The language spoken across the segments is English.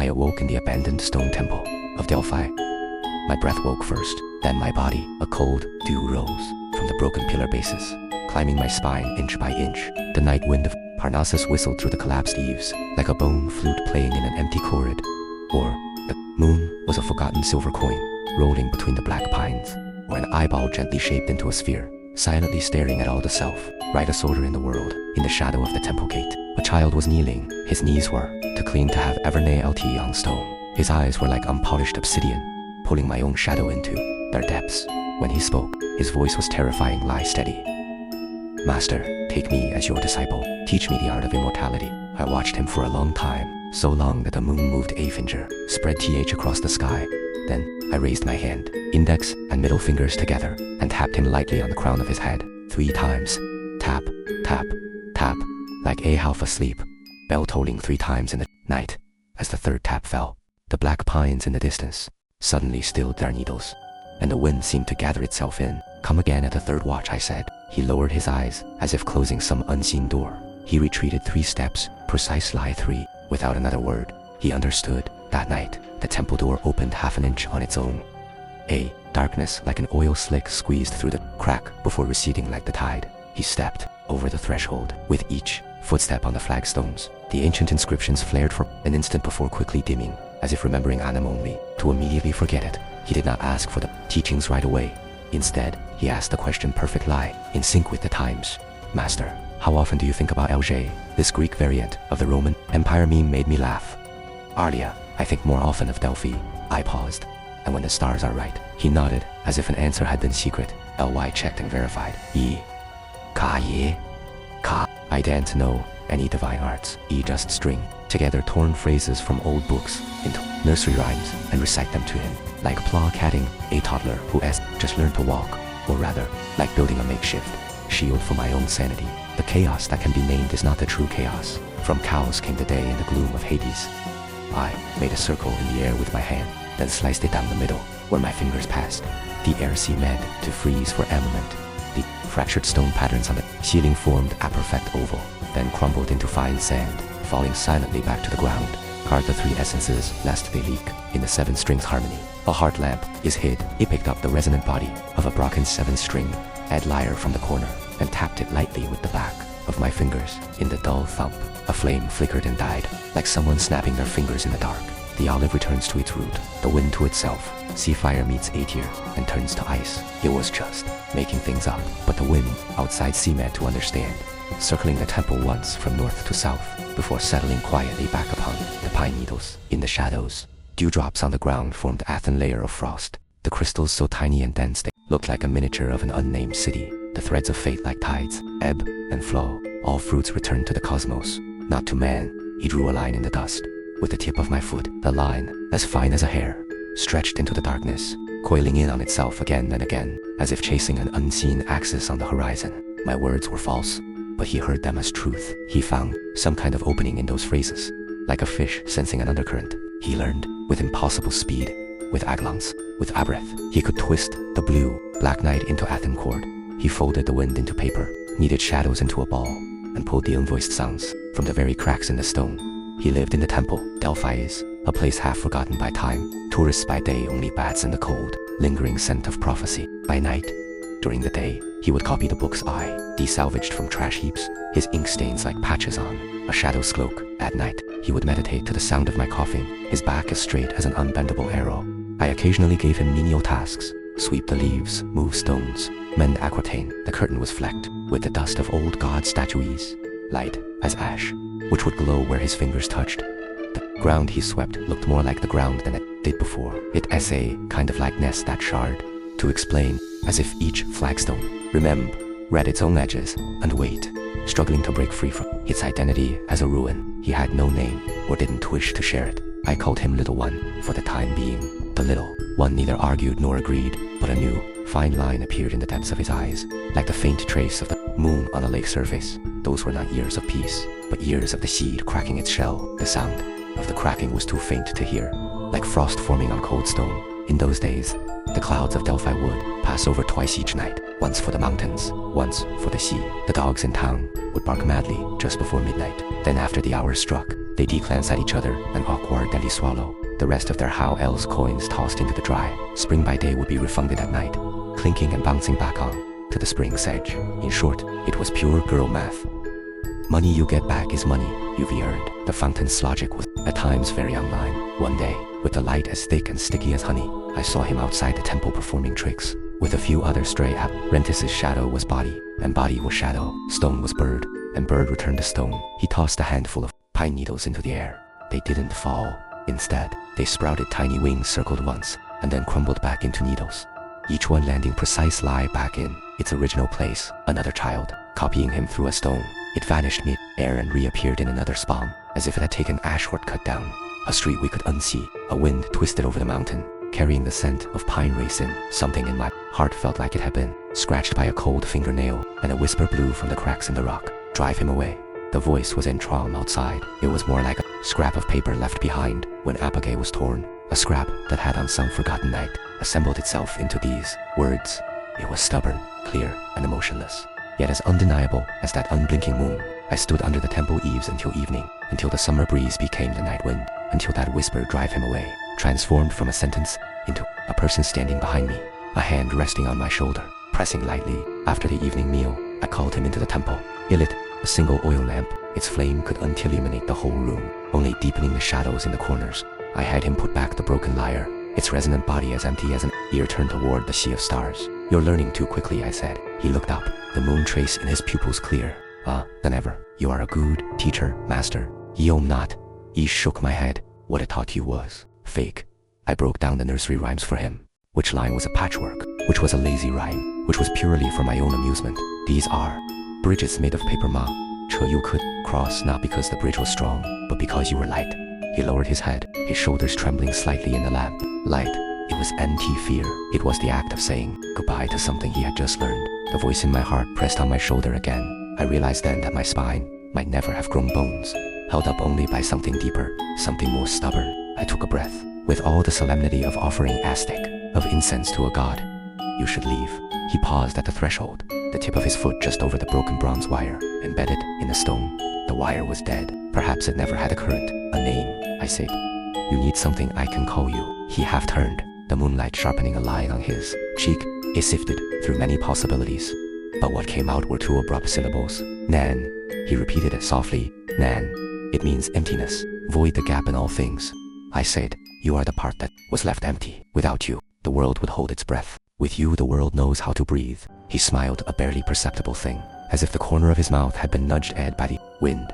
awoke in the abandoned stone temple of Delphi. My breath woke first, then my body. A cold dew rose from the broken pillar bases, climbing my spine inch by inch. The night wind of Parnassus whistled through the collapsed eaves, like a bone flute playing in an empty corridor. Or the moon was a forgotten silver coin, rolling between the black pines, or an eyeball gently shaped into a sphere, silently staring at all the self, right disorder in the world. In the shadow of the temple gate, a child was kneeling. His knees were too clean to have ever nailed on stone. His eyes were like unpolished obsidian, pulling my own shadow into their depths. When he spoke, his voice was terrifying. Lie steady. Master, take me as your disciple. Teach me the art of immortality. I watched him for a long time, so long that the moon moved a finger, spread th across the sky. Then I raised my hand, index and middle fingers together, and tapped him lightly on the crown of his head 3 times. Tap, tap, tap, like a half asleep, bell tolling 3 times in the night. As the third tap fell, the black pines in the distance suddenly stilled their needles, and the wind seemed to gather itself in. Come again at the third watch, I said. He lowered his eyes, as if closing some unseen door. He retreated 3 steps, precisely 3, without another word. He understood. That night, the temple door opened half an inch on its own. A darkness like an oil slick squeezed through the crack before receding like the tide. He stepped over the threshold. With each footstep on the flagstones, the ancient inscriptions flared for an instant before quickly dimming, as if remembering Adam only to immediately forget it. He did not ask for the teachings right away. Instead, he asked the question perfectly in sync with the times. Master, how often do you think about Alger? This Greek variant of the Roman Empire meme made me laugh. Arlia, I think more often of Delphi. I paused. And when the stars are right. He nodded, as if an answer had been secret. Ly checked and verified. Ka ye? Ka. I didn't know any divine arts. Just string together torn phrases from old books into nursery rhymes and recite them to him, like placating a toddler who has just learned to walk, or rather, like building a makeshift shield for my own sanity. The chaos that can be named is not the true chaos. From chaos came the day in the gloom of Hades. I made a circle in the air with my hand, then sliced it down the middle, where my fingers passed. The air seemed to freeze for a moment. The fractured stone patterns on the ceiling formed a perfect oval, then crumbled into fine sand, falling silently back to the ground. Carved the 3 essences lest they leak in the 7 strings harmony. A heart lamp is hid. He picked up the resonant body of a broken 7-string ad lyre from the corner and tapped it lightly with the back of my fingers. In the dull thump, a flame flickered and died, like someone snapping their fingers in the dark. The olive returns to its root, the wind to itself. Sea fire meets Aether and turns to ice. It was just making things up, but the wind outside seemed to understand, circling the temple once from north to south, before settling quietly back upon the pine needles. In the shadows, dewdrops on the ground formed a thin layer of frost. The crystals so tiny and dense they looked like a miniature of an unnamed city. The threads of fate like tides, ebb and flow. All fruits returned to the cosmos, not to man. He drew a line in the dust with the tip of my foot. The line, as fine as a hair, stretched into the darkness, coiling in on itself again and again, as if chasing an unseen axis on the horizon. My words were false, but he heard them as truth. He found some kind of opening in those phrases, like a fish sensing an undercurrent. He learned with impossible speed, with aglans, with abreth. He could twist the blue, black night into Athena chord. He folded the wind into paper, kneaded shadows into a ball, and pulled the unvoiced sounds from the very cracks in the stone. He lived in the temple. Delphi is a place half forgotten by time. Tourists by day only bats in the cold, lingering scent of prophecy. By night, during the day, he would copy the books I desalvaged from trash heaps, his ink stains like patches on a shadow's cloak. At night, he would meditate to the sound of my coughing, his back as straight as an unbendable arrow. I occasionally gave him menial tasks: sweep the leaves, move stones, mend aquitaine. The curtain was flecked with the dust of old god statues, light as ash, which would glow where his fingers touched. The ground he swept looked more like the ground than it did before. It as a kind of likeness that shard to explain, as if each flagstone, read its own edges and weight, struggling to break free from its identity as a ruin. He had no name, or didn't wish to share it. I called him Little One for the time being. The Little One neither argued nor agreed, but a new, fine line appeared in the depths of his eyes, like the faint trace of the moon on a lake surface. Those were not years of peace, but years of the seed cracking its shell. The sound of the cracking was too faint to hear, like frost forming on cold stone. In those days, the clouds of Delphi would pass over twice each night, once for the mountains, once for the sea. The dogs in town would bark madly just before midnight. Then after the hour struck, They glance at each other and awkwardly swallow. The rest of their how else coins tossed into the dry. Spring by day would be refunded at night, clinking and bouncing back on to the spring's edge. In short, it was pure girl math. Money you get back is money you've earned. The fountain's logic was at times very online. One day, with the light as thick and sticky as honey, I saw him outside the temple performing tricks. With a few other stray apprentices, shadow was body, and body was shadow. Stone was bird, and bird returned to stone. He tossed a handful of pine needles into the air. They didn't fall. Instead, they sprouted tiny wings, circled once, and then crumbled back into needles, each one landing precisely back in its original place. Another child, copying him through a stone. It vanished mid-air and reappeared in another spawn, as if it had taken a shortcut down a street we could unsee. A wind twisted over the mountain, carrying the scent of pine raisin. Something in my heart felt like it had been scratched by a cold fingernail, and a whisper blew from the cracks in the rock. Drive him away. The voice was entram outside. It was more like a scrap of paper left behind when apogee was torn. A scrap that had on some forgotten night assembled itself into these words. It was stubborn, clear, and emotionless, yet as undeniable as that unblinking moon. I stood under the temple eaves until evening, until the summer breeze became the night wind, until that whisper, drive him away, transformed from a sentence into a person standing behind me, a hand resting on my shoulder, pressing lightly. After the evening meal, I called him into the temple. He lit a single oil lamp. Its flame could illuminate the whole room, only deepening the shadows in the corners. I had him put back the broken lyre, its resonant body as empty as an ear turned toward the sea of stars. You're learning too quickly, I said. He looked up, the moon trace in his pupils clear. Than ever. You are a good teacher, master. Yom not. He shook my head. What I taught you was fake. I broke down the nursery rhymes for him. Which line was a patchwork, which was a lazy rhyme, which was purely for my own amusement. These are bridges made of paper you could cross not because the bridge was strong, but because you were light. He lowered his head, his shoulders trembling slightly in the lamp. Light. It was anti-fear. It was the act of saying goodbye to something he had just learned. The voice in my heart pressed on my shoulder again. I realized then that my spine might never have grown bones, held up only by something deeper, something more stubborn. I took a breath, with all the solemnity of offering Aztec, of incense to a god. You should leave. He paused at the threshold, the tip of his foot just over the broken bronze wire, embedded in the stone. The wire was dead. Perhaps it never had a current, a name. I said, you need something I can call you. He half turned, the moonlight sharpening a line on his cheek. It sifted through many possibilities, but what came out were two abrupt syllables. Nan. He repeated it softly. Nan. It means emptiness, void, the gap in all things. I said, you are the part that was left empty. Without you, the world would hold its breath. With you, the world knows how to breathe. He smiled, a barely perceptible thing, as if the corner of his mouth had been nudged by the wind.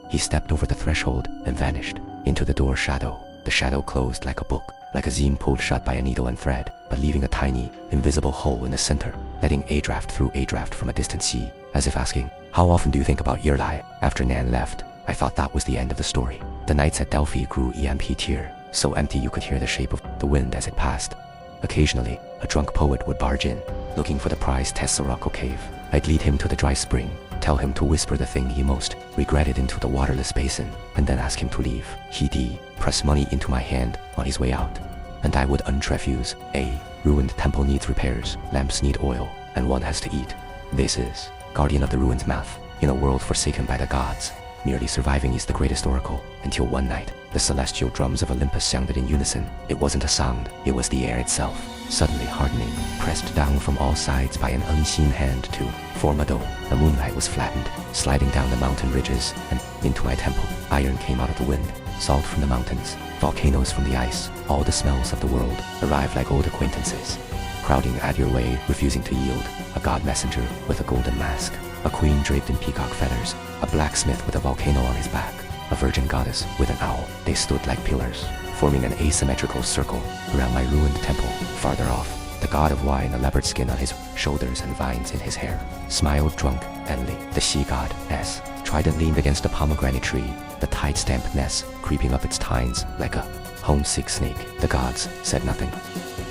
He stepped over the threshold and vanished into the door shadow. The shadow closed like a book, like a zine pulled shut by a needle and thread, but leaving a tiny, invisible hole in the center, letting a draft through a draft from a distant sea, as if asking, how often do you think about Nyarlathotep? After Nan left, I thought that was the end of the story. The nights at Delphi grew emptier, so empty you could hear the shape of the wind as it passed. Occasionally, a drunk poet would barge in, looking for the prized Tessaraco cave. I'd lead him to the dry spring, tell him to whisper the thing he most regretted into the waterless basin, and then ask him to leave. He'd press money into my hand on his way out, and I would untrefuse. A ruined temple needs repairs, lamps need oil, and one has to eat. This is Guardian of the Ruins math. In a world forsaken by the gods, merely surviving is the greatest oracle, until one night, the celestial drums of Olympus sounded in unison. It wasn't a sound, it was the air itself, suddenly hardening, pressed down from all sides by an unseen hand to form a dome. The moonlight was flattened, sliding down the mountain ridges and into my temple. Iron came out of the wind, salt from the mountains, volcanoes from the ice. All the smells of the world arrived like old acquaintances, crowding at your way, refusing to yield. A god messenger with a golden mask, a queen draped in peacock feathers, a blacksmith with a volcano on his back, a virgin goddess with an owl. They stood like pillars, forming an asymmetrical circle around my ruined temple. Farther off, the god of wine, a leopard skin on his shoulders and vines in his hair, smiled drunk and late. The she god, S, trident leaned against a pomegranate tree, the tide-stamped nest creeping up its tines like a homesick snake. The gods said nothing.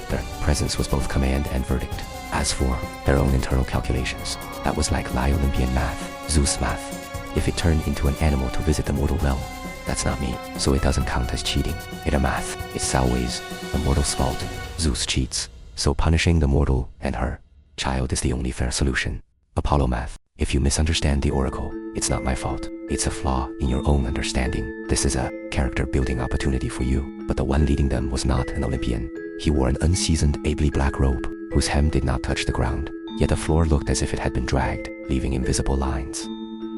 Their presence was both command and verdict. As for their own internal calculations, that was like Olympian math, Zeus math. If it turned into an animal to visit the mortal realm, that's not me, so it doesn't count as cheating. It a math, it's always a mortal's fault. Zeus cheats, so punishing the mortal and her child is the only fair solution. Apollo math. If you misunderstand the oracle, it's not my fault. It's a flaw in your own understanding. This is a character-building opportunity for you. But the one leading them was not an Olympian. He wore an unseasoned, ably black robe, whose hem did not touch the ground. Yet the floor looked as if it had been dragged, leaving invisible lines.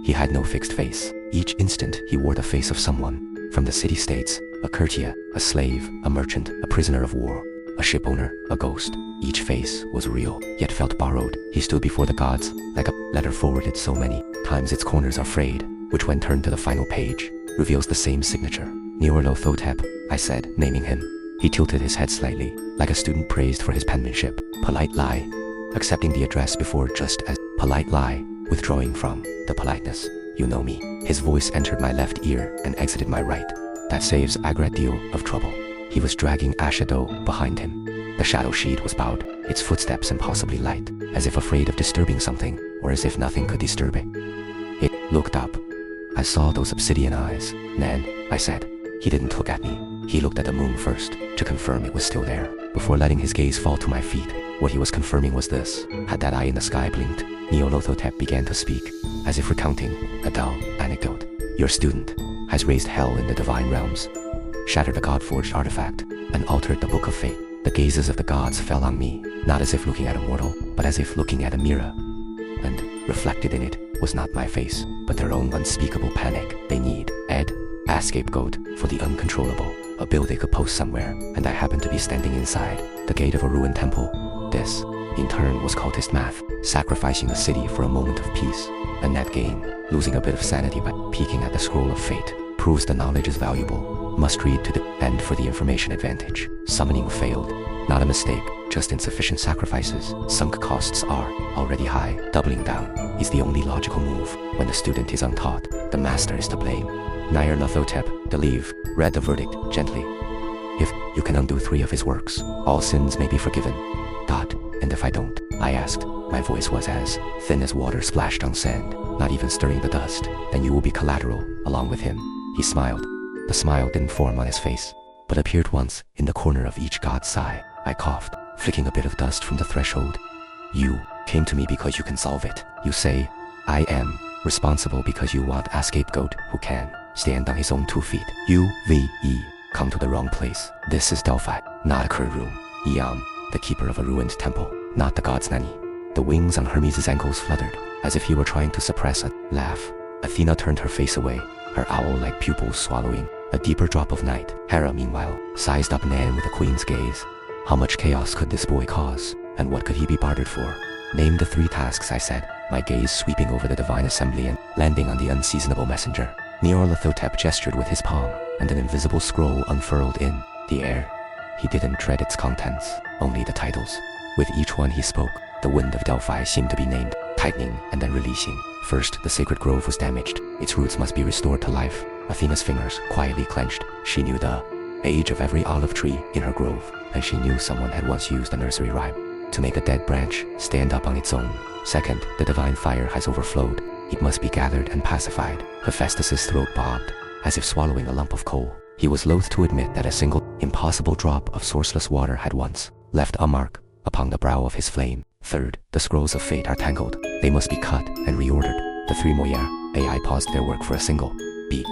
He had no fixed face. Each instant he wore the face of someone. From the city-states, a courtier, a slave, a merchant, a prisoner of war, a shipowner, a ghost. Each face was real, yet felt borrowed. He stood before the gods, like a letter forwarded so many times its corners are frayed, which when turned to the final page, reveals the same signature. Nyarlathotep, I said, naming him. He tilted his head slightly, like a student praised for his penmanship. Polite lie. Accepting the address before just as polite lie, withdrawing from the politeness. You know me. His voice entered my left ear and exited my right. That saves a great deal of trouble. He was dragging a shadow behind him. The shadow sheet was bowed, its footsteps impossibly light, as if afraid of disturbing something, or as if nothing could disturb it. It looked up. I saw those obsidian eyes. Nan, I said. He didn't look at me. He looked at the moon first, to confirm it was still there, before letting his gaze fall to my feet. What he was confirming was this. Had that eye in the sky blinked, Nyarlathotep began to speak, as if recounting a dull anecdote. Your student has raised hell in the divine realms, shattered a god-forged artifact, and altered the book of fate. The gazes of the gods fell on me, not as if looking at a mortal, but as if looking at a mirror. And reflected in it was not my face, but their own unspeakable panic. They need a scapegoat for the uncontrollable, a bill they could post somewhere, and I happened to be standing inside the gate of a ruined temple. This, in turn, was cultist math, sacrificing the city for a moment of peace. A net gain, losing a bit of sanity by peeking at the scroll of fate, proves the knowledge is valuable. Must read to the end for the information advantage. Summoning failed. Not a mistake, just insufficient sacrifices. Sunk costs are already high. Doubling down is the only logical move. When the student is untaught, the master is to blame. Nyarlathotep, the leave, read the verdict gently. If you can undo 3 of his works, all sins may be forgiven. And if I don't? I asked. My voice was as thin as water splashed on sand, not even stirring the dust. Then you will be collateral, along with him. He smiled. The smile didn't form on his face, but appeared once in the corner of each god's eye. I coughed, flicking a bit of dust from the threshold. You came to me because you can solve it. You say, I am responsible because you want a scapegoat who can stand on his own 2 feet. Come to the wrong place. This is Delphi, not a curd room. Iam, the keeper of a ruined temple, not the god's nanny. The wings on Hermes' ankles fluttered, as if he were trying to suppress a laugh. Athena turned her face away, her owl-like pupils swallowing a deeper drop of night. Hera, meanwhile, sized up Nan with a queen's gaze. How much chaos could this boy cause, and what could he be bartered for? Name the 3 tasks, I said, my gaze sweeping over the divine assembly and landing on the unseasonable messenger. Nyarlathotep gestured with his palm, and an invisible scroll unfurled in the air. He didn't tread its contents, only the titles. With each one he spoke, the wind of Delphi seemed to be named, tightening and then releasing. First, the sacred grove was damaged. Its roots must be restored to life. Athena's fingers quietly clenched. She knew the age of every olive tree in her grove, and she knew someone had once used a nursery rhyme to make a dead branch stand up on its own. Second, the divine fire has overflowed. It must be gathered and pacified. Hephaestus's throat bobbed, as if swallowing a lump of coal. He was loath to admit that a single, impossible drop of sourceless water had once left a mark upon the brow of his flame. Third, the scrolls of fate are tangled. They must be cut and reordered. The 3 Moyer AI paused their work for a single beat.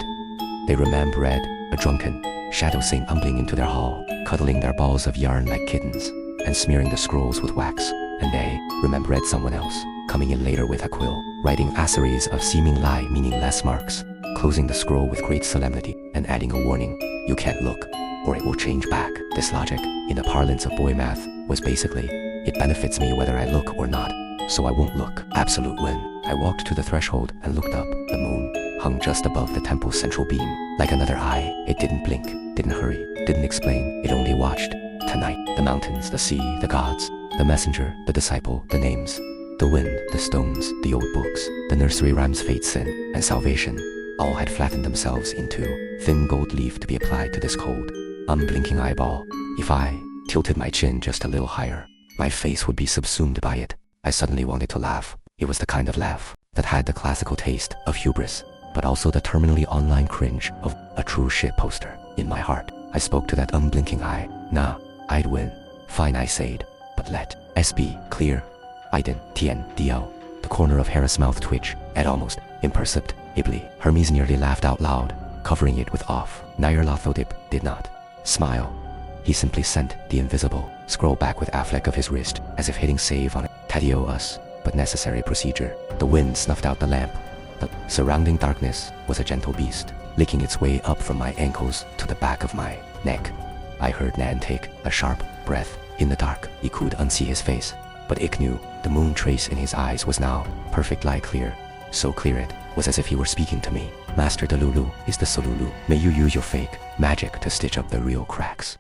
They read a drunken shadow saint tumbling into their hall, cuddling their balls of yarn like kittens, and smearing the scrolls with wax. And they read someone else, coming in later with a quill, writing a series of seeming lie meaningless marks, closing the scroll with great solemnity, and adding a warning, you can't look, or it will change back. This logic, in the parlance of boy math, was basically, it benefits me whether I look or not, so I won't look. Absolute win. I walked to the threshold and looked up. The moon hung just above the temple's central beam, like another eye. It didn't blink, didn't hurry, didn't explain, it only watched. Tonight, the mountains, the sea, the gods, the messenger, the disciple, the names, the wind, the stones, the old books, the nursery rhymes, fate, sin, and salvation, all had flattened themselves into thin gold leaf to be applied to this cold, unblinking eyeball. If I tilted my chin just a little higher, my face would be subsumed by it. I suddenly wanted to laugh. It was the kind of laugh that had the classical taste of hubris, but also the terminally online cringe of a true shit poster. In my heart, I spoke to that unblinking eye. Nah, I'd win. Fine, I said, but let S be clear. I didn't TNDL. The corner of Hera's mouth twitched, and almost imperceptibly, Hermes nearly laughed out loud, covering it with off. Nyarlathotep did not smile. He simply sent the invisible scroll back with a flick of his wrist, as if hitting save on a tedious but necessary procedure. The wind snuffed out the lamp. The surrounding darkness was a gentle beast, licking its way up from my ankles to the back of my neck. I heard Nan take a sharp breath. In the dark, he could unsee his face, but Ick knew the moon trace in his eyes was now perfectly clear. So clear it was as if he were speaking to me. Master Delulu is the Solulu. May you use your fake magic to stitch up the real cracks.